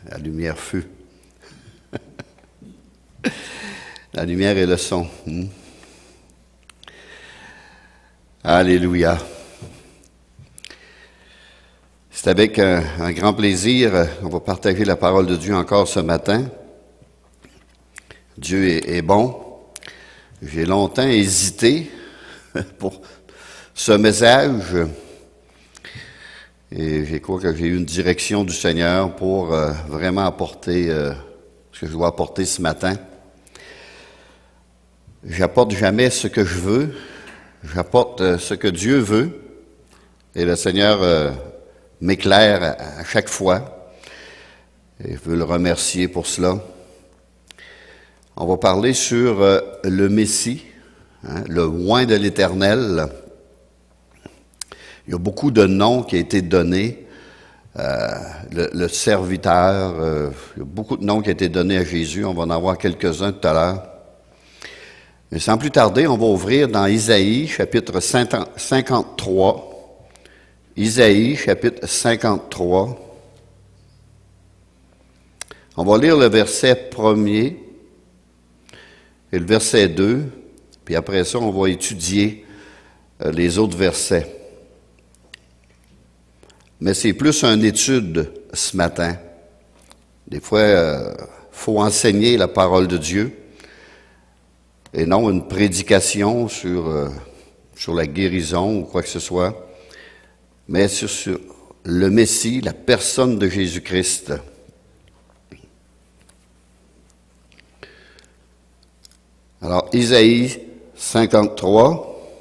La lumière fut. La lumière et le son. Alléluia. C'est avec un grand plaisir qu'on va partager la parole de Dieu encore ce matin. Dieu est bon. J'ai longtemps hésité pour ce message. Et je crois que j'ai eu une direction du Seigneur pour vraiment apporter ce que je dois apporter ce matin. J'apporte jamais ce que je veux, j'apporte ce que Dieu veut. Et le Seigneur m'éclaire à chaque fois. Et je veux le remercier pour cela. On va parler sur le Messie, le oint de l'Éternel. Il y a beaucoup de noms qui ont été donnés. Le serviteur, il y a beaucoup de noms qui ont été donnés à Jésus. On va en avoir quelques-uns tout à l'heure. Mais sans plus tarder, on va ouvrir dans Isaïe, chapitre 53. Isaïe, chapitre 53. On va lire le verset 1er et le verset 2. Puis après ça, on va étudier les autres versets. Mais c'est plus une étude ce matin. Des fois, faut enseigner la parole de Dieu et non une prédication sur la guérison ou quoi que ce soit, mais sur le Messie, la personne de Jésus-Christ. Alors, Isaïe 53,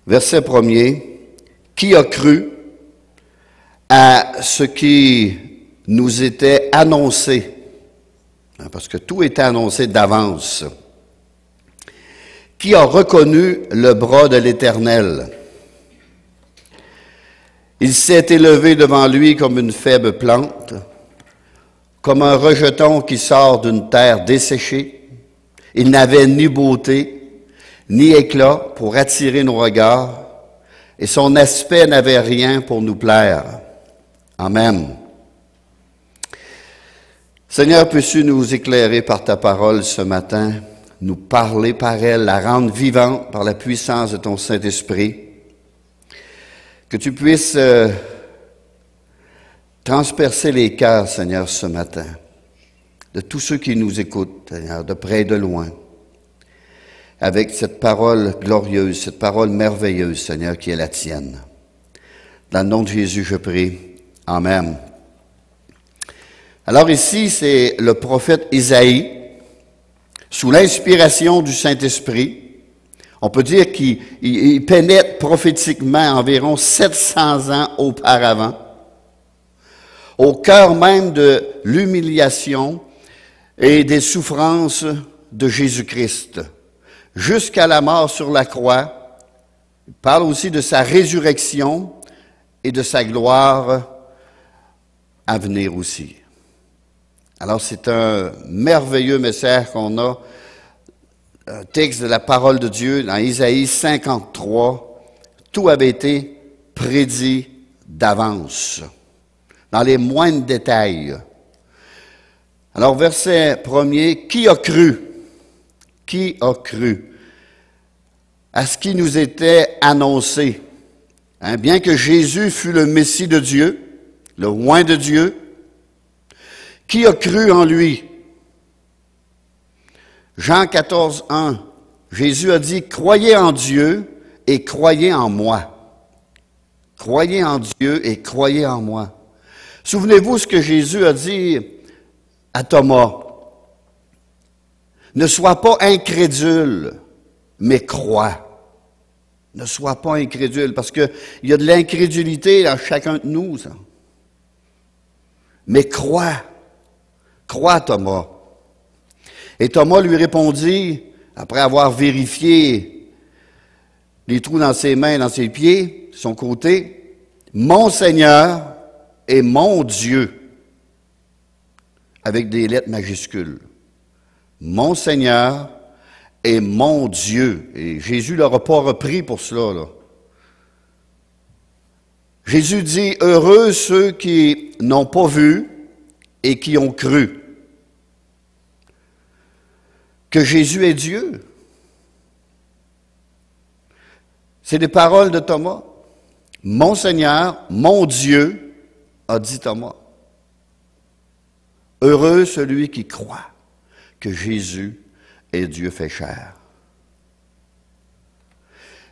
verset 1er. Qui a cru à ce qui nous était annoncé? Parce que tout était annoncé d'avance. Qui a reconnu le bras de l'Éternel? Il s'est élevé devant lui comme une faible plante, comme un rejeton qui sort d'une terre desséchée. Il n'avait ni beauté, ni éclat pour attirer nos regards. Et son aspect n'avait rien pour nous plaire. Amen. Seigneur, peux-tu nous éclairer par ta parole ce matin, nous parler par elle, la rendre vivante par la puissance de ton Saint-Esprit, que tu puisses transpercer les cœurs, Seigneur, ce matin, de tous ceux qui nous écoutent, Seigneur, de près et de loin, avec cette parole glorieuse, cette parole merveilleuse, Seigneur, qui est la tienne. Dans le nom de Jésus, je prie. Amen. Alors ici, c'est le prophète Isaïe, sous l'inspiration du Saint-Esprit. On peut dire qu'il pénètre prophétiquement environ 700 ans auparavant, au cœur même de l'humiliation et des souffrances de Jésus-Christ. Jusqu'à la mort sur la croix. Il parle aussi de sa résurrection et de sa gloire à venir aussi. Alors c'est un merveilleux message qu'on a, un texte de la parole de Dieu dans Isaïe 53. Tout avait été prédit d'avance, dans les moindres détails. Alors verset 1er, qui a cru? Qui a cru à ce qui nous était annoncé? Bien que Jésus fût le Messie de Dieu, le oint de Dieu, qui a cru en lui? Jean 14, 1, Jésus a dit, « Croyez en Dieu et croyez en moi. » Croyez en Dieu et croyez en moi. Souvenez-vous ce que Jésus a dit à Thomas. Ne sois pas incrédule, mais crois. Ne sois pas incrédule, parce qu'il y a de l'incrédulité dans chacun de nous, ça. Mais crois. Crois, Thomas. Et Thomas lui répondit, après avoir vérifié les trous dans ses mains, dans ses pieds, son côté, « Mon Seigneur et mon Dieu », avec des lettres majuscules. Mon Seigneur et mon Dieu. Et Jésus ne l'aura pas repris pour cela, là. Jésus dit, heureux ceux qui n'ont pas vu et qui ont cru que Jésus est Dieu. C'est les paroles de Thomas. Mon Seigneur, mon Dieu, a dit Thomas. Heureux celui qui croit que Jésus est Dieu fait chair.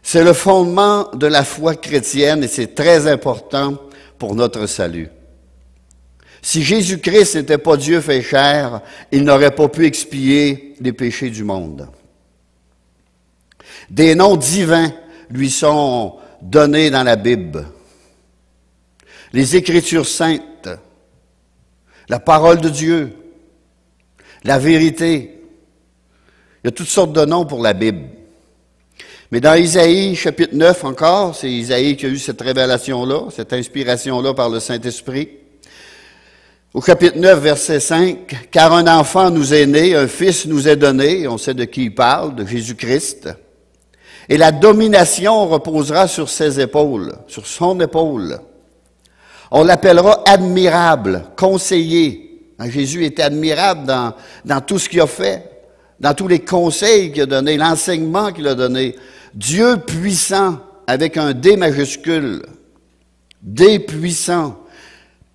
C'est le fondement de la foi chrétienne et c'est très important pour notre salut. Si Jésus-Christ n'était pas Dieu fait chair, il n'aurait pas pu expier les péchés du monde. Des noms divins lui sont donnés dans la Bible. Les Écritures saintes, la parole de Dieu, la vérité. Il y a toutes sortes de noms pour la Bible. Mais dans Isaïe, chapitre 9 encore, c'est Isaïe qui a eu cette révélation-là, cette inspiration-là par le Saint-Esprit. Au chapitre 9, verset 5, « Car un enfant nous est né, un fils nous est donné », on sait de qui il parle, de Jésus-Christ, « et la domination reposera sur ses épaules, sur son épaule. On l'appellera admirable, conseiller. » Jésus était admirable dans tout ce qu'il a fait, dans tous les conseils qu'il a donnés, l'enseignement qu'il a donné. Dieu puissant, avec un D majuscule, D puissant.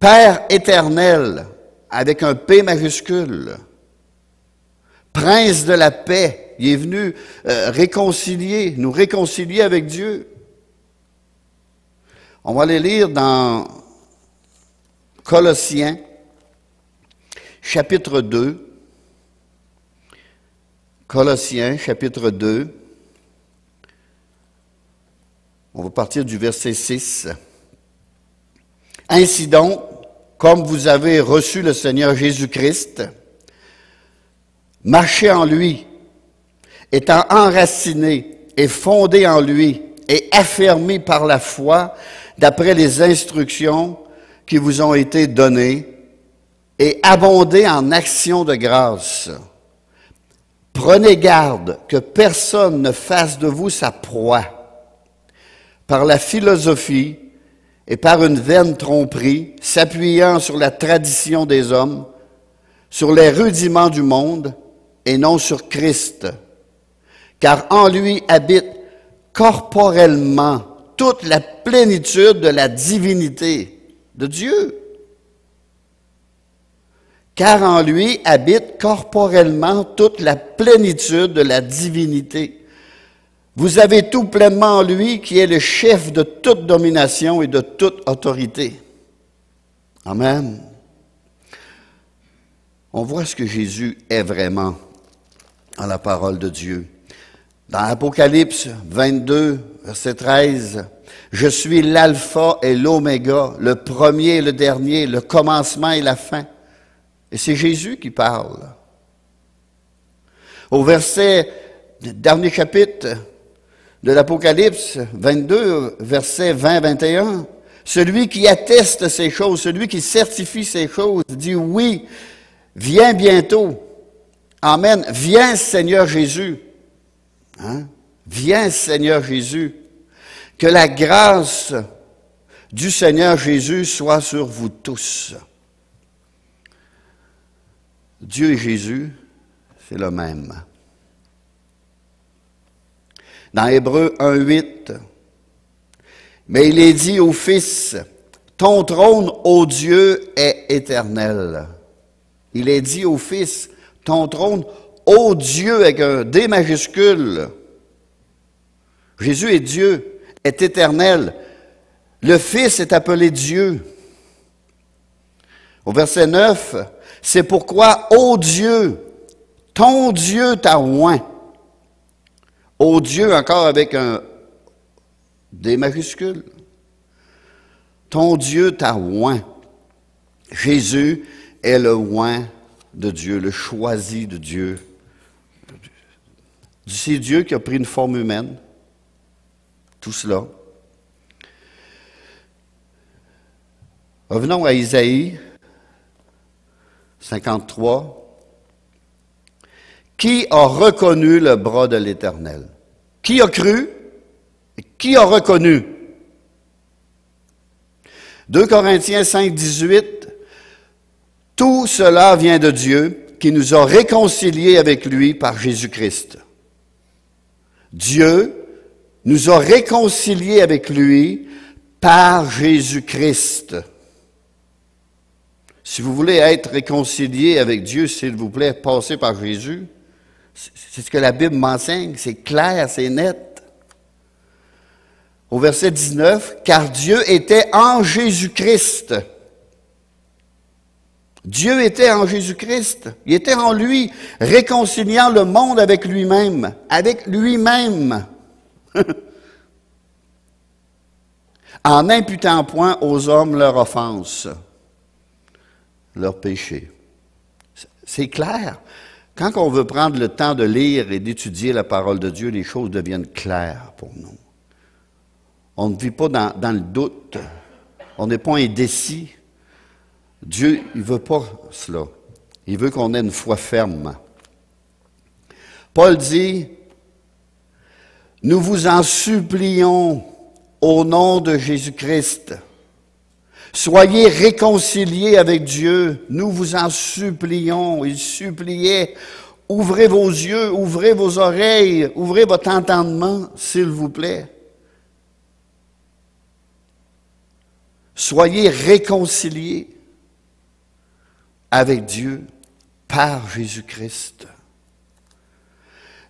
Père éternel, avec un P majuscule. Prince de la paix, il est venu nous réconcilier avec Dieu. On va les lire dans Colossiens, chapitre 2. Colossiens, chapitre 2. On va partir du verset 6. Ainsi donc, comme vous avez reçu le Seigneur Jésus-Christ, marchez en lui, étant enracinés et fondés en lui et affermis par la foi d'après les instructions qui vous ont été données et abondez en actions de grâce. Prenez garde que personne ne fasse de vous sa proie par la philosophie et par une vaine tromperie, s'appuyant sur la tradition des hommes, sur les rudiments du monde, et non sur Christ. Car en lui habite corporellement toute la plénitude de la divinité de Dieu. Car en lui habite corporellement toute la plénitude de la divinité. Vous avez tout pleinement en lui qui est le chef de toute domination et de toute autorité. Amen. On voit ce que Jésus est vraiment dans la parole de Dieu. Dans Apocalypse 22, verset 13, « Je suis l'alpha et l'oméga, le premier et le dernier, le commencement et la fin. » Et c'est Jésus qui parle. Au dernier chapitre de l'Apocalypse 22, versets 20-21, celui qui atteste ces choses, celui qui certifie ces choses, dit oui, viens bientôt. Amen. Viens, Seigneur Jésus. Hein? Viens, Seigneur Jésus. Que la grâce du Seigneur Jésus soit sur vous tous. Dieu et Jésus, c'est le même. Dans Hébreux 1:8, mais il est dit au Fils, ton trône, ô Dieu, est éternel. Il est dit au Fils, ton trône, ô Dieu, avec un D majuscule. Jésus est Dieu, est éternel. Le Fils est appelé Dieu. Au verset 9, c'est pourquoi, ô Dieu, ton Dieu t'a oint. Ô Dieu, encore avec un D majuscule. Ton Dieu t'a oint. Jésus est le oint de Dieu, le choisi de Dieu. C'est Dieu qui a pris une forme humaine. Tout cela. Revenons à Isaïe 53. Qui a reconnu le bras de l'Éternel? Qui a cru? Et qui a reconnu? 2 Corinthiens 5, 18, « Tout cela vient de Dieu, qui nous a réconciliés avec lui par Jésus-Christ. » Dieu nous a réconciliés avec lui par Jésus-Christ. Si vous voulez être réconcilié avec Dieu, s'il vous plaît, passez par Jésus. C'est ce que la Bible m'enseigne, c'est clair, c'est net. Au verset 19, « Car Dieu était en Jésus-Christ. » Dieu était en Jésus-Christ. Il était en lui, réconciliant le monde avec lui-même. Avec lui-même. En n'imputant point aux hommes leur offense, leur péché. C'est clair. Quand on veut prendre le temps de lire et d'étudier la parole de Dieu, les choses deviennent claires pour nous. On ne vit pas dans le doute. On n'est pas indécis. Dieu, il ne veut pas cela. Il veut qu'on ait une foi ferme. Paul dit, « Nous vous en supplions au nom de Jésus-Christ. Soyez réconciliés avec Dieu. Nous vous en supplions. » Il suppliait, « Ouvrez vos yeux, ouvrez vos oreilles, ouvrez votre entendement, s'il vous plaît. Soyez réconciliés avec Dieu par Jésus-Christ.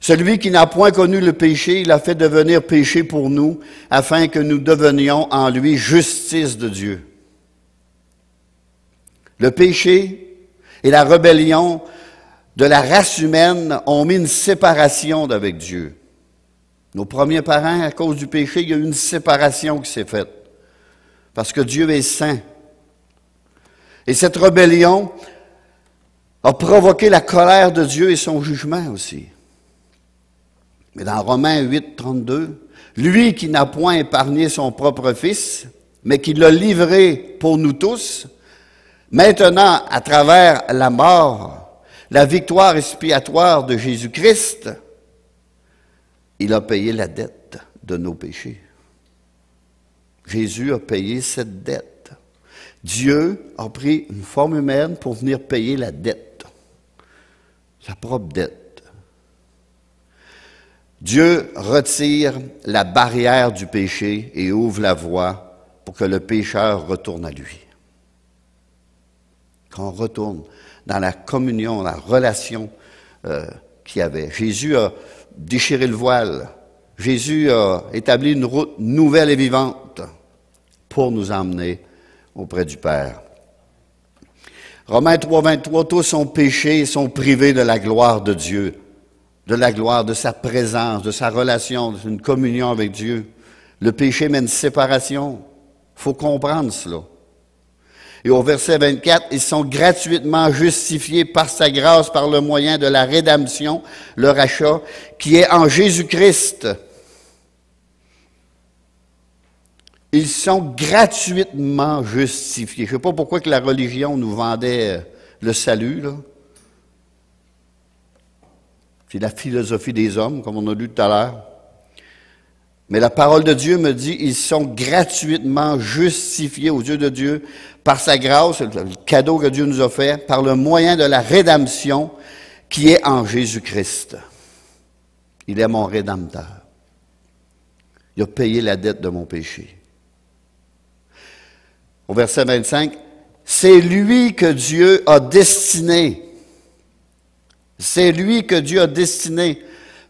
Celui qui n'a point connu le péché, il a fait devenir péché pour nous, afin que nous devenions en lui justice de Dieu. Le péché et la rébellion de la race humaine ont mis une séparation avec Dieu. Nos premiers parents, à cause du péché, il y a eu une séparation qui s'est faite. Parce que Dieu est saint. Et cette rébellion a provoqué la colère de Dieu et son jugement aussi. Mais dans Romains 8, 32, « Lui qui n'a point épargné son propre Fils, mais qui l'a livré pour nous tous, maintenant, à travers la mort, la victoire expiatoire de Jésus-Christ, il a payé la dette de nos péchés. » Jésus a payé cette dette. Dieu a pris une forme humaine pour venir payer la dette, sa propre dette. Dieu retire la barrière du péché et ouvre la voie pour que le pécheur retourne à lui. Qu'on retourne dans la communion, la relation qu'il y avait. Jésus a déchiré le voile. Jésus a établi une route nouvelle et vivante pour nous emmener auprès du Père. Romains 3, 23, tous sont péchés et sont privés de la gloire de Dieu, de la gloire, de sa présence, de sa relation, d'une communion avec Dieu. Le péché mène une séparation. Il faut comprendre cela. Et au verset 24, ils sont gratuitement justifiés par sa grâce, par le moyen de la rédemption, le rachat, qui est en Jésus-Christ. Ils sont gratuitement justifiés. Je ne sais pas pourquoi que la religion nous vendait le salut, là. C'est la philosophie des hommes, comme on a lu tout à l'heure. Mais la parole de Dieu me dit, ils sont gratuitement justifiés aux yeux de Dieu par sa grâce, le cadeau que Dieu nous a fait, par le moyen de la rédemption qui est en Jésus-Christ. Il est mon rédempteur. Il a payé la dette de mon péché. Au verset 25, c'est lui que Dieu a destiné. C'est lui que Dieu a destiné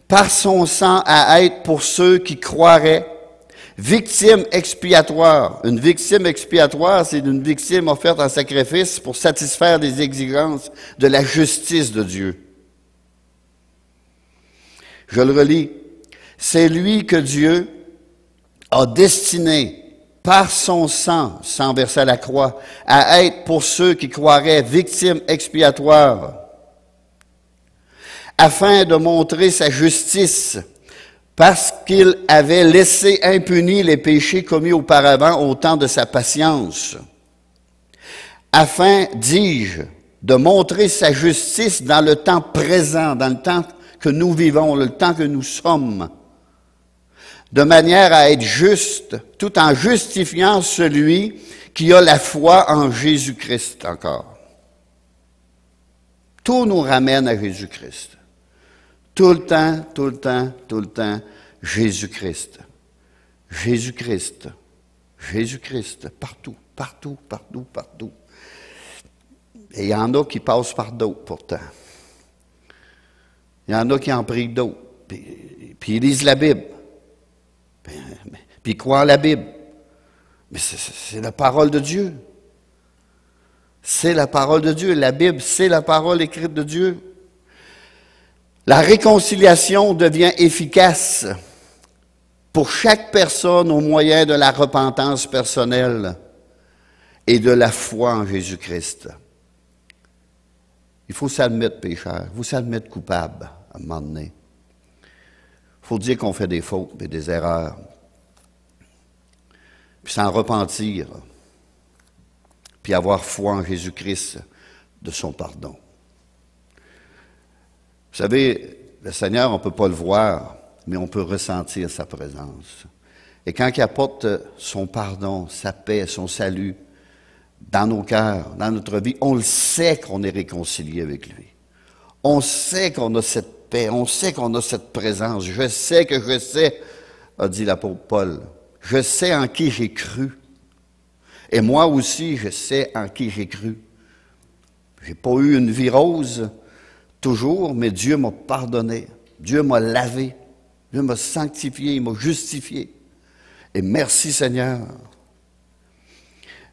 par son sang à être pour ceux qui croiraient victime expiatoire. Une victime expiatoire, c'est une victime offerte en sacrifice pour satisfaire les exigences de la justice de Dieu. Je le relis. C'est lui que Dieu a destiné par son sang, sang versé à la croix, à être pour ceux qui croiraient victime expiatoire, afin de montrer sa justice, parce qu'il avait laissé impunis les péchés commis auparavant au temps de sa patience, afin, dis-je, de montrer sa justice dans le temps présent, dans le temps que nous vivons, le temps que nous sommes, de manière à être juste, tout en justifiant celui qui a la foi en Jésus-Christ encore. Tout nous ramène à Jésus-Christ. Tout le temps, tout le temps, tout le temps, Jésus-Christ. Jésus-Christ. Jésus-Christ. Partout, partout, partout, partout. Et il y en a qui passent par d'autres pourtant. Il y en a qui en prient d'autres. Puis ils lisent la Bible. Puis ils croient en la Bible. Mais c'est la parole de Dieu. C'est la parole de Dieu. La Bible, c'est la parole écrite de Dieu. La réconciliation devient efficace pour chaque personne au moyen de la repentance personnelle et de la foi en Jésus-Christ. Il faut s'admettre pécheur, il faut s'admettre coupable à un moment donné. Il faut dire qu'on fait des fautes et des erreurs, puis s'en repentir, puis avoir foi en Jésus-Christ de son pardon. Vous savez, le Seigneur, on ne peut pas le voir, mais on peut ressentir sa présence. Et quand il apporte son pardon, sa paix, son salut dans nos cœurs, dans notre vie, on le sait qu'on est réconcilié avec lui. On sait qu'on a cette paix, on sait qu'on a cette présence. Je sais que je sais, a dit l'apôtre Paul, je sais en qui j'ai cru. Et moi aussi, je sais en qui j'ai cru. Je n'ai pas eu une vie rose toujours, mais Dieu m'a pardonné. Dieu m'a lavé. Dieu m'a sanctifié, il m'a justifié. Et merci Seigneur.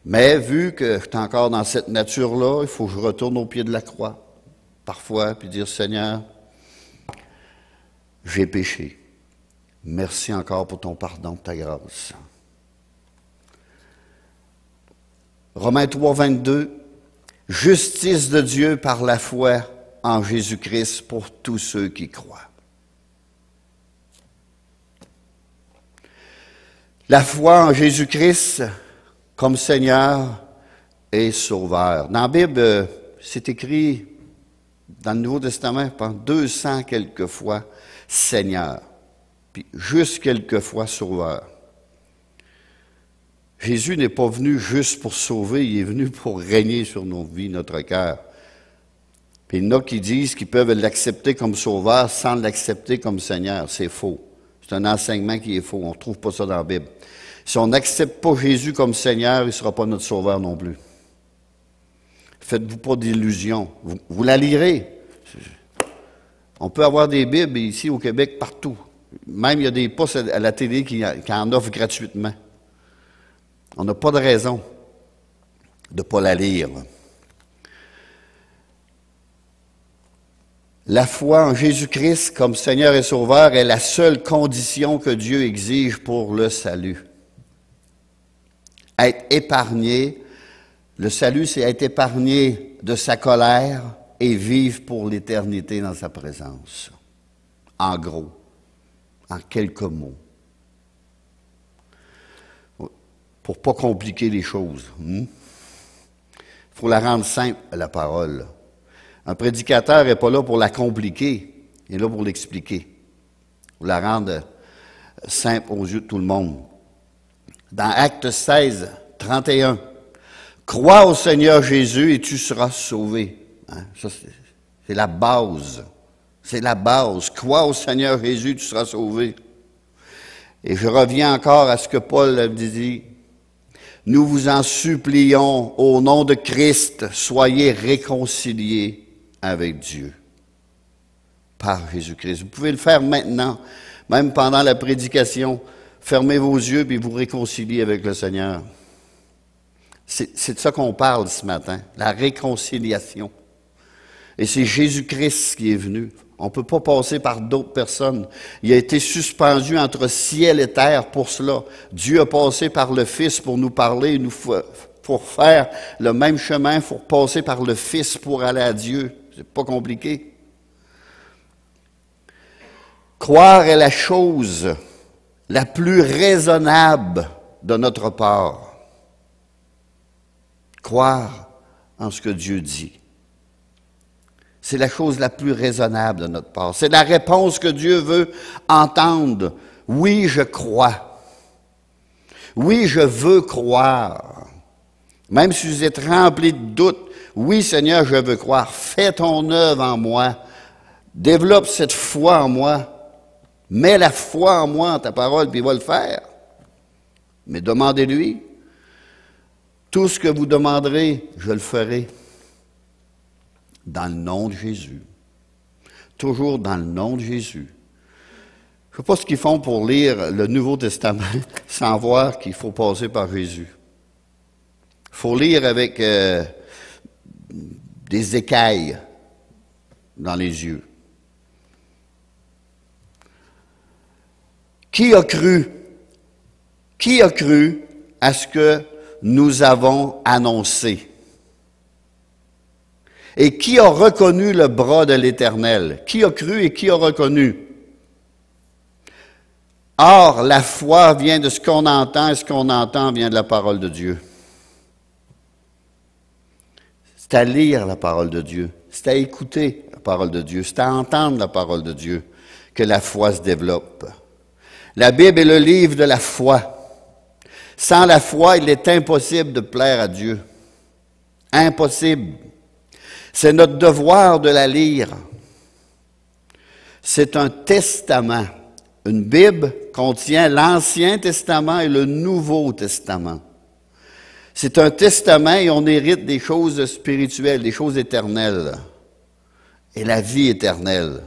Mais vu que je suis encore dans cette nature-là, il faut que je retourne au pied de la croix, parfois, puis dire, Seigneur, j'ai péché. Merci encore pour ton pardon, ta grâce. Romains 3, 22, justice de Dieu par la foi en Jésus-Christ pour tous ceux qui croient. La foi en Jésus-Christ comme Seigneur et Sauveur. Dans la Bible, c'est écrit dans le Nouveau Testament, pendant 200 quelques fois Seigneur, puis juste quelques fois Sauveur. Jésus n'est pas venu juste pour sauver, il est venu pour régner sur nos vies, notre cœur. Puis il y en a qui disent qu'ils peuvent l'accepter comme Sauveur sans l'accepter comme Seigneur. C'est faux. C'est un enseignement qui est faux. On ne trouve pas ça dans la Bible. Si on n'accepte pas Jésus comme Seigneur, il ne sera pas notre Sauveur non plus. Faites-vous pas d'illusions. Vous la lirez. On peut avoir des Bibles ici au Québec partout. Même il y a des postes à la télé qui en offrent gratuitement. On n'a pas de raison de ne pas la lire. La foi en Jésus-Christ comme Seigneur et Sauveur est la seule condition que Dieu exige pour le salut. Être épargné, le salut, c'est être épargné de sa colère et vivre pour l'éternité dans sa présence. En gros, en quelques mots. Pour ne pas compliquer les choses. Il faut la rendre simple, la parole. Un prédicateur n'est pas là pour la compliquer, il est là pour l'expliquer. Pour la rendre simple aux yeux de tout le monde. Dans Actes 16, 31, « Crois au Seigneur Jésus et tu seras sauvé. » Ça, c'est la base. C'est la base. « Crois au Seigneur Jésus, tu seras sauvé. » Et je reviens encore à ce que Paul a dit. « Nous vous en supplions, au nom de Christ, soyez réconciliés avec Dieu. » Par Jésus-Christ. Vous pouvez le faire maintenant, même pendant la prédication. Fermez vos yeux et vous réconciliez avec le Seigneur. C'est de ça qu'on parle ce matin, la réconciliation. Et c'est Jésus-Christ qui est venu. On ne peut pas passer par d'autres personnes. Il a été suspendu entre ciel et terre pour cela. Dieu a passé par le Fils pour nous parler, pour faire le même chemin, il faut passer par le Fils pour aller à Dieu. C'est pas compliqué. Croire est la chose la plus raisonnable de notre part. Croire en ce que Dieu dit. C'est la chose la plus raisonnable de notre part. C'est la réponse que Dieu veut entendre. Oui, je crois. Oui, je veux croire. Même si vous êtes rempli de doutes, oui, Seigneur, je veux croire. Fais ton œuvre en moi. Développe cette foi en moi. Mets la foi en moi, en ta parole, puis il va le faire. Mais demandez-lui. Tout ce que vous demanderez, je le ferai. Dans le nom de Jésus. Toujours dans le nom de Jésus. Je ne sais pas ce qu'ils font pour lire le Nouveau Testament sans voir qu'il faut passer par Jésus. Il faut lire avec des écailles dans les yeux. Qui a cru à ce que nous avons annoncé? Et qui a reconnu le bras de l'Éternel? Qui a cru et qui a reconnu? Or, la foi vient de ce qu'on entend, et ce qu'on entend vient de la parole de Dieu. C'est à lire la parole de Dieu, c'est à écouter la parole de Dieu, c'est à entendre la parole de Dieu que la foi se développe. La Bible est le livre de la foi. Sans la foi, il est impossible de plaire à Dieu. Impossible. C'est notre devoir de la lire. C'est un testament. Une Bible contient l'Ancien Testament et le Nouveau Testament. C'est un testament et on hérite des choses spirituelles, des choses éternelles et la vie éternelle.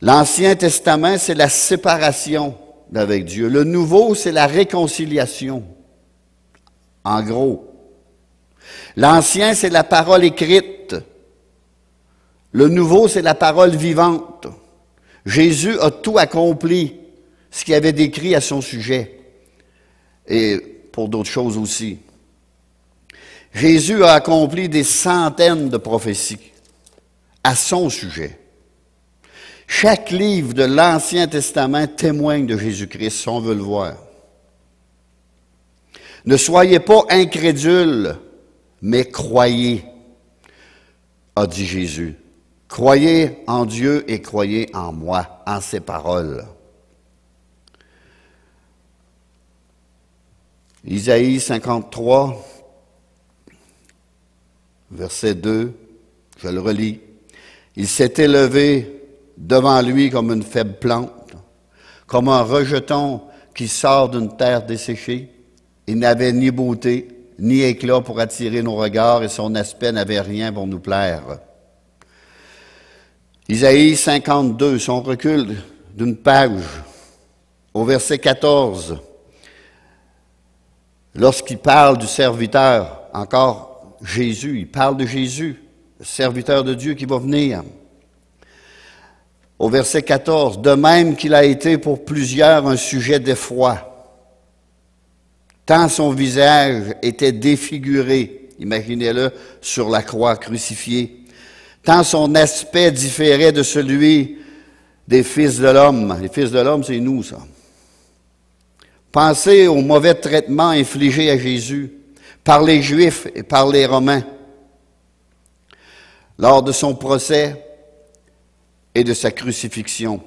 L'Ancien Testament, c'est la séparation avec Dieu. Le Nouveau, c'est la réconciliation. En gros. L'Ancien, c'est la parole écrite. Le Nouveau, c'est la parole vivante. Jésus a tout accompli, ce qu'il avait décrit à son sujet, et pour d'autres choses aussi. Jésus a accompli des centaines de prophéties à son sujet. Chaque livre de l'Ancien Testament témoigne de Jésus-Christ, si on veut le voir. Ne soyez pas incrédules, mais croyez, a dit Jésus. Croyez en Dieu et croyez en moi, en ses paroles. Isaïe 53, verset 2, je le relis. Il s'est élevé devant lui comme une faible plante, comme un rejeton qui sort d'une terre desséchée. Il n'avait ni beauté, ni éclat pour attirer nos regards, et son aspect n'avait rien pour nous plaire. Isaïe 52, si on recule d'une page, au verset 14, lorsqu'il parle du serviteur, encore Jésus, il parle de Jésus, le serviteur de Dieu qui va venir. Au verset 14, de même qu'il a été pour plusieurs un sujet d'effroi, tant son visage était défiguré, imaginez-le, sur la croix crucifiée, tant son aspect différait de celui des fils de l'homme. Les fils de l'homme, c'est nous, ça. Pensez au mauvais traitement infligé à Jésus par les Juifs et par les Romains lors de son procès et de sa crucifixion.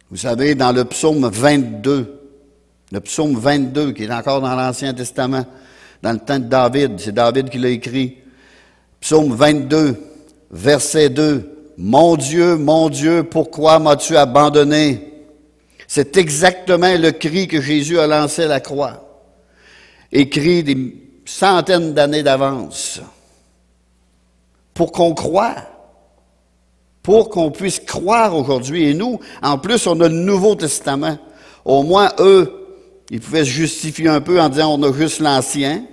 Vous savez, dans le psaume 22 qui est encore dans l'Ancien Testament, dans le temps de David, c'est David qui l'a écrit, psaume 22, verset 2, « Mon Dieu, pourquoi m'as-tu abandonné? » C'est exactement le cri que Jésus a lancé à la croix, écrit des centaines d'années d'avance, pour qu'on croie, pour qu'on puisse croire aujourd'hui. Et nous, en plus, on a le Nouveau Testament. Au moins, eux, ils pouvaient se justifier un peu en disant on a juste l'Ancien,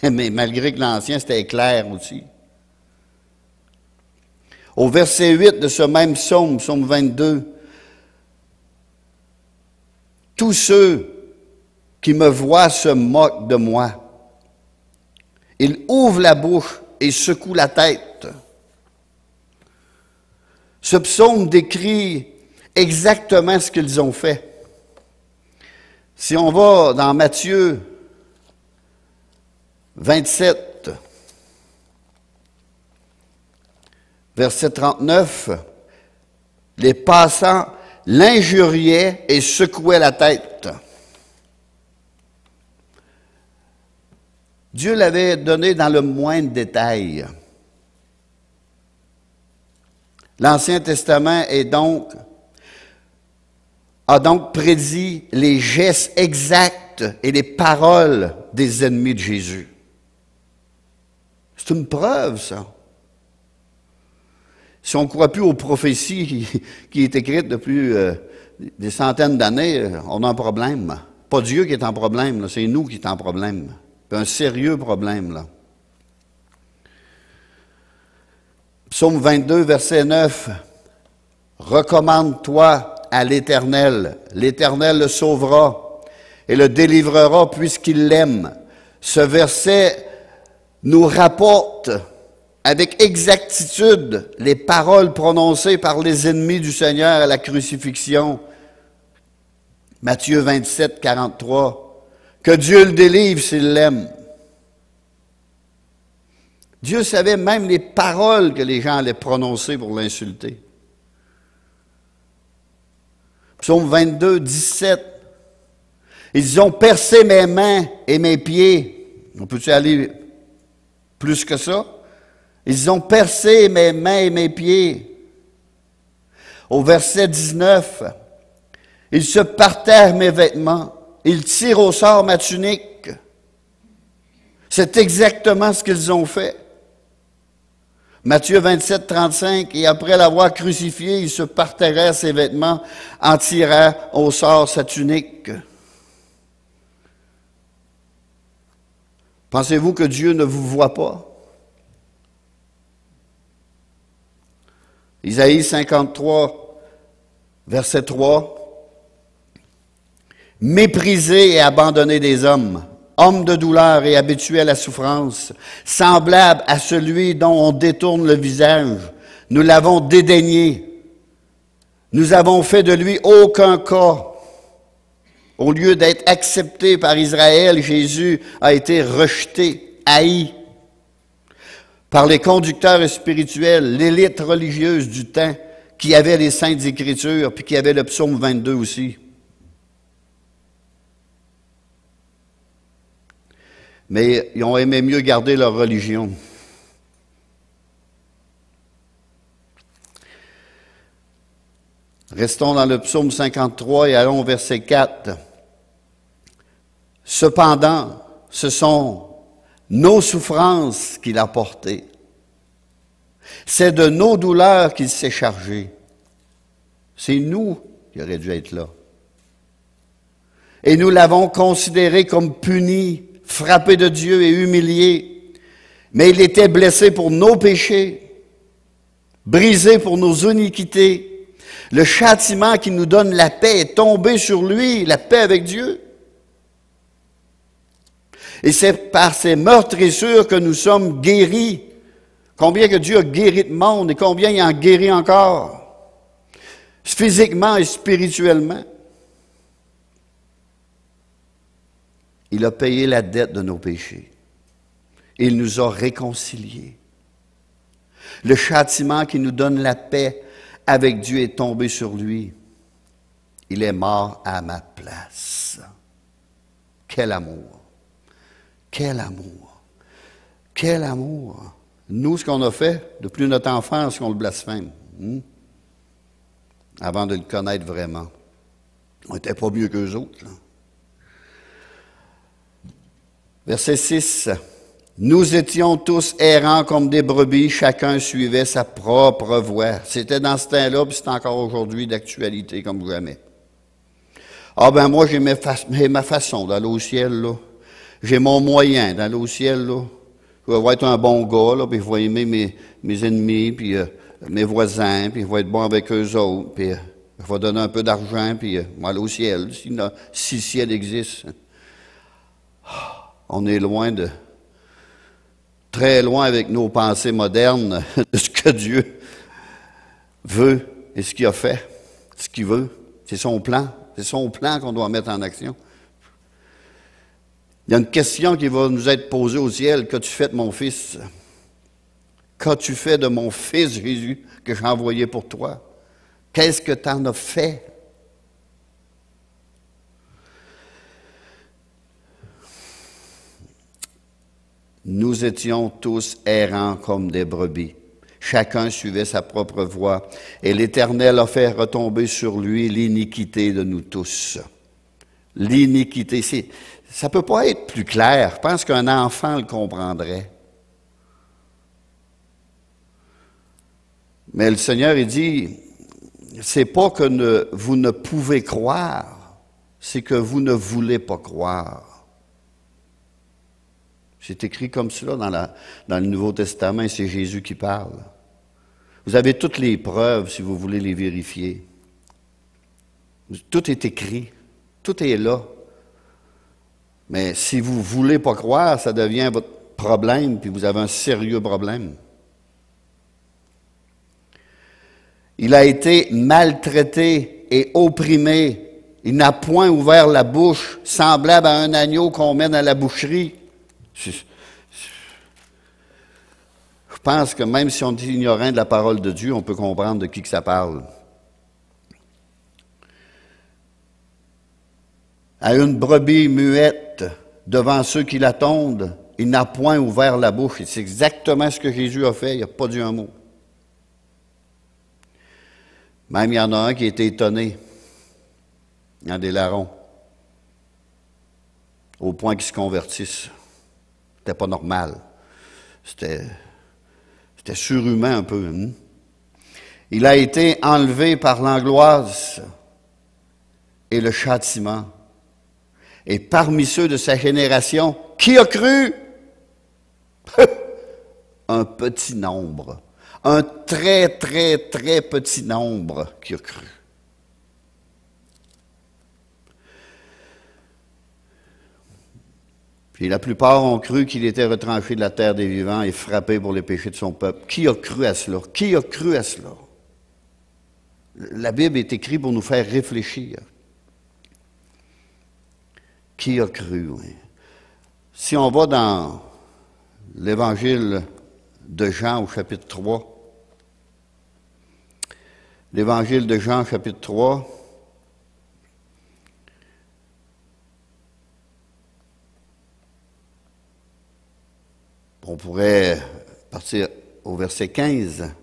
mais malgré que l'Ancien, c'était clair aussi. Au verset 8 de ce même psaume, psaume 22, « Tous ceux qui me voient se moquent de moi. Ils ouvrent la bouche et secouent la tête. » Ce psaume décrit exactement ce qu'ils ont fait. Si on va dans Matthieu 27, verset 39, les passants l'injuriait et secouait la tête. Dieu l'avait donné dans le moindre détail. L'Ancien Testament a donc prédit les gestes exacts et les paroles des ennemis de Jésus. C'est une preuve, ça. Si on ne croit plus aux prophéties qui est écrites depuis des centaines d'années, on a un problème. Pas Dieu qui est en problème, c'est nous qui sommes en problème. Un sérieux problème, là. Psaume 22, verset 9. « Recommande-toi à l'Éternel. L'Éternel le sauvera et le délivrera puisqu'il l'aime. » Ce verset nous rapporte avec exactitude les paroles prononcées par les ennemis du Seigneur à la crucifixion. Matthieu 27, 43. Que Dieu le délivre s'il l'aime. Dieu savait même les paroles que les gens allaient prononcer pour l'insulter. Psaume 22, 17. Ils ont percé mes mains et mes pieds. On peut-tu aller plus que ça? Ils ont percé mes mains et mes pieds. Au verset 19, ils se partèrent mes vêtements. Ils tirent au sort ma tunique. C'est exactement ce qu'ils ont fait. Matthieu 27, 35, et après l'avoir crucifié, ils se partèrent ses vêtements, en tirant au sort sa tunique. Pensez-vous que Dieu ne vous voit pas? Isaïe 53, verset 3. Méprisé et abandonné des hommes, homme de douleur et habitué à la souffrance, semblable à celui dont on détourne le visage, nous l'avons dédaigné. Nous avons fait de lui aucun cas. Au lieu d'être accepté par Israël, Jésus a été rejeté, haï par les conducteurs spirituels, l'élite religieuse du temps qui avait les Saintes Écritures, puis qui avait le psaume 22 aussi. Mais ils ont aimé mieux garder leur religion. Restons dans le psaume 53 et allons au verset 4. Cependant, ce sont nos souffrances qu'il a portées. C'est de nos douleurs qu'il s'est chargé. C'est nous qui aurions dû être là. Et nous l'avons considéré comme puni, frappé de Dieu et humilié. Mais il était blessé pour nos péchés, brisé pour nos iniquités. Le châtiment qui nous donne la paix est tombé sur lui, la paix avec Dieu. Et c'est par ces meurtrissures que nous sommes guéris. Combien que Dieu a guéri de monde et combien il en guérit encore, physiquement et spirituellement. Il a payé la dette de nos péchés. Il nous a réconciliés. Le châtiment qui nous donne la paix avec Dieu est tombé sur lui. Il est mort à ma place. Quel amour! Quel amour! Quel amour! Nous, ce qu'on a fait, depuis notre enfance, qu'on le blasphème. Avant de le connaître vraiment. On n'était pas mieux qu'eux autres, là. Verset 6. Nous étions tous errants comme des brebis, chacun suivait sa propre voie. C'était dans ce temps-là, puis c'est encore aujourd'hui d'actualité comme jamais. Ah ben moi, j'ai ma façon d'aller au ciel, là. J'ai mon moyen d'aller au ciel, là. Je vais être un bon gars, là, puis je vais aimer mes ennemis, puis mes voisins, puis je vais être bon avec eux autres, puis je vais donner un peu d'argent, puis je vais aller au ciel, si le ciel existe. On est très loin avec nos pensées modernes de ce que Dieu veut et ce qu'il a fait, ce qu'il veut. C'est son plan. C'est son plan qu'on doit mettre en action. Il y a une question qui va nous être posée au ciel. Qu'as-tu fait de mon fils? Qu'as-tu fait de mon fils Jésus que j'ai envoyé pour toi? Qu'est-ce que tu en as fait? Nous étions tous errants comme des brebis. Chacun suivait sa propre voie, et l'Éternel a fait retomber sur lui l'iniquité de nous tous. L'iniquité, ça ne peut pas être plus clair. Je pense qu'un enfant le comprendrait. Mais le Seigneur, il dit, c'est pas que vous ne pouvez croire, c'est que vous ne voulez pas croire. C'est écrit comme cela dans le Nouveau Testament, et c'est Jésus qui parle. Vous avez toutes les preuves si vous voulez les vérifier. Tout est écrit, tout est là. Mais si vous ne voulez pas croire, ça devient votre problème, puis vous avez un sérieux problème. Il a été maltraité et opprimé. Il n'a point ouvert la bouche, semblable à un agneau qu'on mène à la boucherie. Je pense que même si on est ignorant de la parole de Dieu, on peut comprendre de qui que ça parle. À une brebis muette, devant ceux qui l'attendent, il n'a point ouvert la bouche. C'est exactement ce que Jésus a fait, il n'a pas dit un mot. Même il y en a un qui a été étonné. Il y en a des larrons. Au point qu'ils se convertissent. C'était pas normal. C'était surhumain un peu. Hein? Il a été enlevé par l'angoisse et le châtiment. Et parmi ceux de sa génération, qui a cru? Un petit nombre. Un très, très, très petit nombre qui a cru. Puis la plupart ont cru qu'il était retranché de la terre des vivants et frappé pour les péchés de son peuple. Qui a cru à cela? Qui a cru à cela? La Bible est écrite pour nous faire réfléchir. Qui a cru? Oui. Si on va dans l'Évangile de Jean au chapitre 3, l'Évangile de Jean chapitre 3, on pourrait partir au verset 15.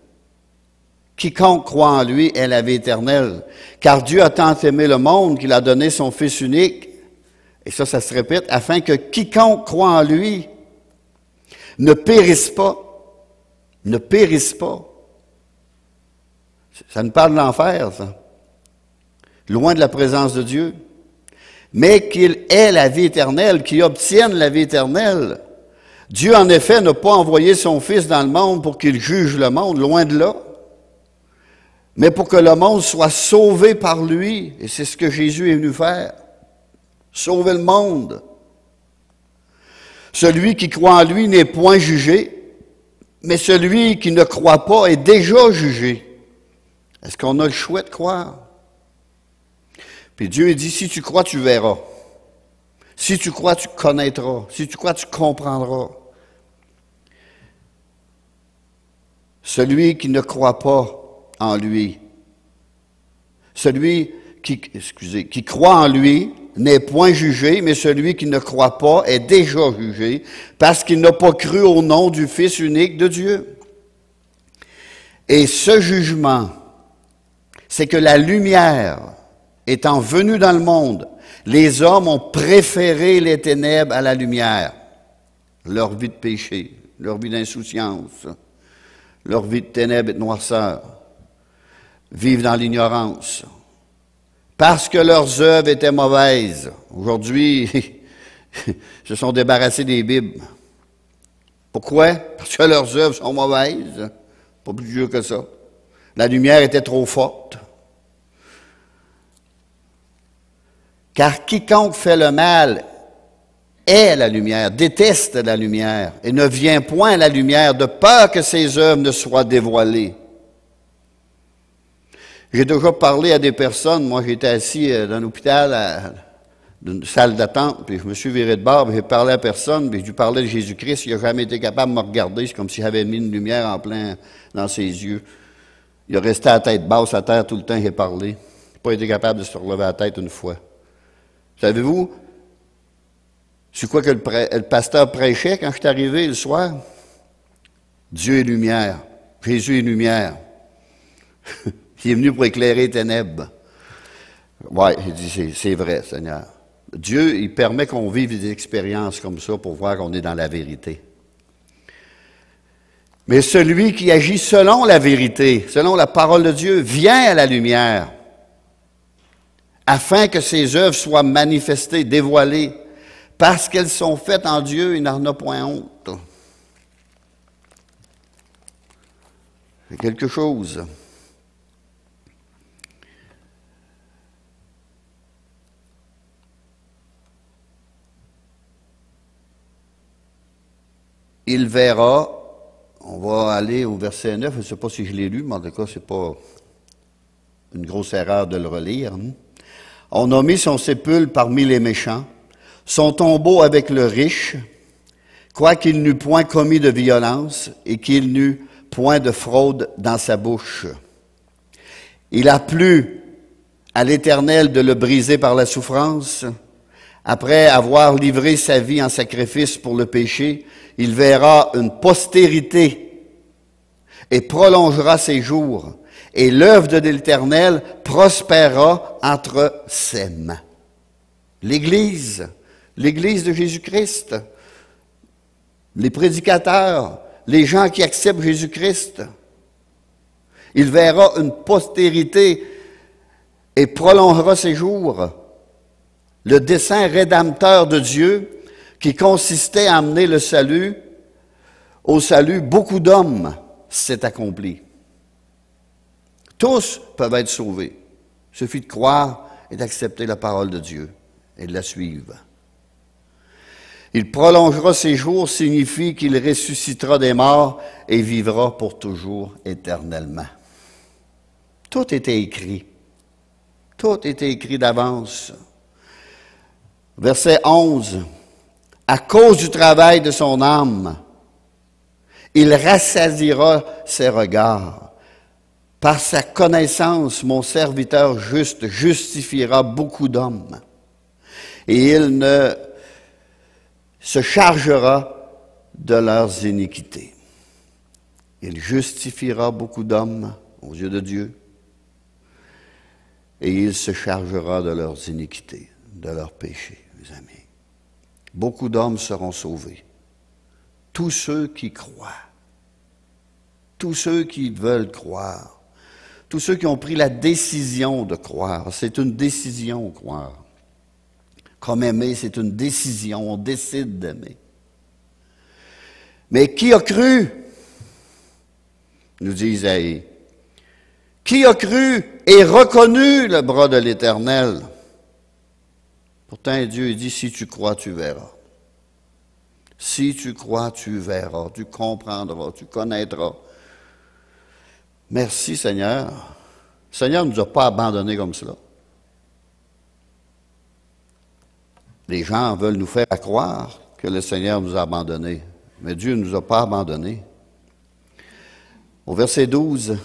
Quiconque croit en lui est la vie éternelle, car Dieu a tant aimé le monde qu'il a donné son Fils unique, et ça se répète, afin que quiconque croit en lui ne périsse pas. Ne périsse pas. Ça nous parle de l'enfer, ça. Loin de la présence de Dieu. Mais qu'il ait la vie éternelle, qu'il obtienne la vie éternelle. Dieu, en effet, n'a pas envoyé son Fils dans le monde pour qu'il juge le monde, loin de là. Mais pour que le monde soit sauvé par lui. Et c'est ce que Jésus est venu faire. Sauver le monde. Celui qui croit en lui n'est point jugé, mais celui qui ne croit pas est déjà jugé. Est-ce qu'on a le choix de croire? Puis Dieu dit, si tu crois, tu verras. Si tu crois, tu connaîtras. Si tu crois, tu comprendras. Celui qui ne croit pas en lui, celui qui croit en lui n'est point jugé, mais celui qui ne croit pas est déjà jugé, parce qu'il n'a pas cru au nom du Fils unique de Dieu. Et ce jugement, c'est que la lumière, étant venue dans le monde, les hommes ont préféré les ténèbres à la lumière. Leur vie de péché, leur vie d'insouciance, leur vie de ténèbres et de noirceur, vivent dans l'ignorance. Parce que leurs œuvres étaient mauvaises. Aujourd'hui, ils se sont débarrassés des Bibles. Pourquoi? Parce que leurs œuvres sont mauvaises. Pas plus dur que ça. La lumière était trop forte. Car quiconque fait le mal est la lumière, déteste la lumière, et ne vient point à la lumière de peur que ses œuvres ne soient dévoilées. J'ai déjà parlé à des personnes, moi j'étais assis dans l'hôpital, dans une salle d'attente, puis je me suis viré de bord, puis j'ai parlé à personne, puis je lui parlais de Jésus-Christ, il n'a jamais été capable de me regarder, c'est comme s'il avait mis une lumière en plein dans ses yeux. Il a resté à la tête basse à terre tout le temps qu'il a parlé. Il n'a pas été capable de se relever la tête une fois. Savez-vous, c'est quoi que le pasteur prêchait quand je suis arrivé le soir? Dieu est lumière. Jésus est lumière. Il est venu pour éclairer les ténèbres. Oui, il dit, c'est vrai, Seigneur. Dieu, il permet qu'on vive des expériences comme ça pour voir qu'on est dans la vérité. Mais celui qui agit selon la vérité, selon la parole de Dieu, vient à la lumière, afin que ses œuvres soient manifestées, dévoilées, parce qu'elles sont faites en Dieu, il n'en a point honte. C'est quelque chose. Il verra, on va aller au verset 9, je ne sais pas si je l'ai lu, mais en tout cas, ce n'est pas une grosse erreur de le relire. On a mis son sépulcre parmi les méchants, son tombeau avec le riche, quoiqu'il n'eût point commis de violence et qu'il n'eût point de fraude dans sa bouche. Il a plu à l'Éternel de le briser par la souffrance. Après avoir livré sa vie en sacrifice pour le péché, il verra une postérité et prolongera ses jours. Et l'œuvre de l'Éternel prospérera entre ses mains. L'Église de Jésus-Christ, les prédicateurs, les gens qui acceptent Jésus-Christ, il verra une postérité et prolongera ses jours. Le dessein rédempteur de Dieu qui consistait à amener le salut, au salut, beaucoup d'hommes s'est accompli. Tous peuvent être sauvés. Il suffit de croire et d'accepter la parole de Dieu et de la suivre. Il prolongera ses jours signifie qu'il ressuscitera des morts et vivra pour toujours éternellement. Tout était écrit. Tout était écrit d'avance. Verset 11. À cause du travail de son âme, il rassasiera ses regards. Par sa connaissance, mon serviteur juste justifiera beaucoup d'hommes. Et il ne se chargera de leurs iniquités. Il justifiera beaucoup d'hommes aux yeux de Dieu. Et il se chargera de leurs iniquités, de leurs péchés, mes amis. Beaucoup d'hommes seront sauvés. Tous ceux qui croient. Tous ceux qui veulent croire. Tous ceux qui ont pris la décision de croire. C'est une décision, croire. Comme aimer, c'est une décision. On décide d'aimer. Mais qui a cru? Nous dit Isaïe. Qui a cru et reconnu le bras de l'Éternel? Pourtant, Dieu dit, si tu crois, tu verras. Si tu crois, tu verras, tu comprendras, tu connaîtras. Merci, Seigneur. Le Seigneur ne nous a pas abandonnés comme cela. Les gens veulent nous faire croire que le Seigneur nous a abandonnés. Mais Dieu ne nous a pas abandonnés. Au verset 12,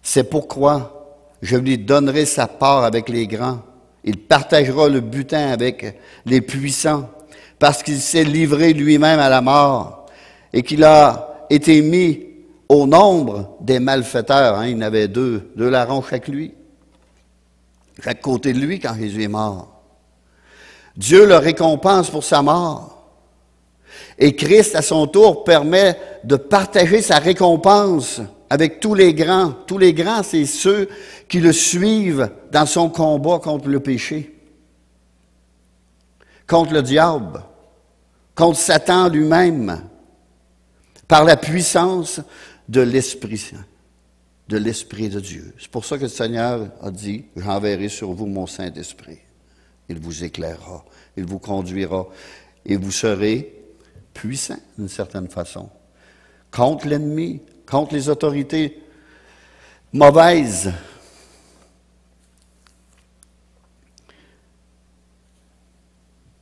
c'est pourquoi je lui donnerai sa part avec les grands. Il partagera le butin avec les puissants, parce qu'il s'est livré lui-même à la mort et qu'il a été mis au nombre des malfaiteurs. Il y en avait deux larrons chaque côté de lui quand Jésus est mort. Dieu le récompense pour sa mort. Et Christ, à son tour, permet de partager sa récompense avec tous les grands. Tous les grands, c'est ceux qui le suivent dans son combat contre le péché, contre le diable, contre Satan lui-même, par la puissance de l'Esprit Saint, de l'Esprit de Dieu. C'est pour ça que le Seigneur a dit, « J'enverrai sur vous mon Saint-Esprit. Il vous éclairera, il vous conduira, et vous serez puissants d'une certaine façon, contre l'ennemi, contre les autorités mauvaises. »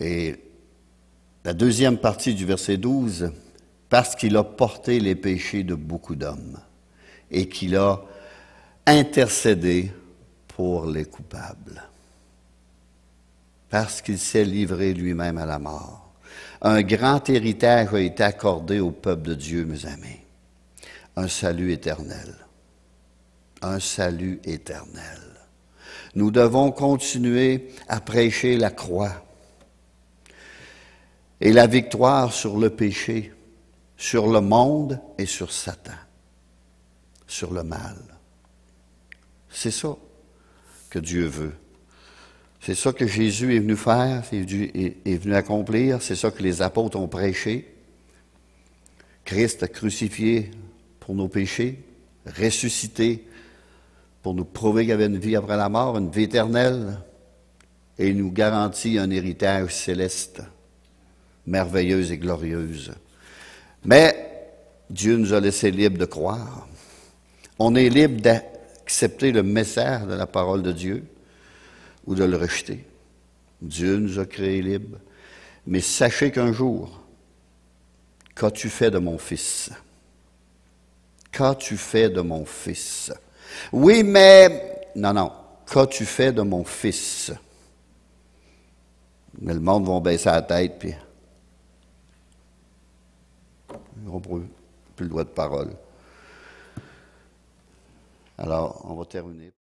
Et la deuxième partie du verset 12, « Parce qu'il a porté les péchés de beaucoup d'hommes, et qu'il a intercédé pour les coupables. Parce qu'il s'est livré lui-même à la mort. Un grand héritage a été accordé au peuple de Dieu, mes amis. Un salut éternel. Un salut éternel. Nous devons continuer à prêcher la croix et la victoire sur le péché, sur le monde et sur Satan, sur le mal. C'est ça que Dieu veut. C'est ça que Jésus est venu faire, est venu accomplir, c'est ça que les apôtres ont prêché. Christ a crucifié pour nos péchés, ressuscité pour nous prouver qu'il y avait une vie après la mort, une vie éternelle, et il nous garantit un héritage céleste, merveilleuse et glorieuse. Mais Dieu nous a laissé libres de croire. On est libre d'accepter le message de la parole de Dieu ou de le rejeter. Dieu nous a créés libres. Mais sachez qu'un jour, qu'as-tu fait de mon fils? Qu'as-tu fait de mon fils? Oui, mais... Non. Qu'as-tu fait de mon fils? Mais le monde va baisser la tête, puis ils n'auront plus le droit de parole. Alors, on va terminer.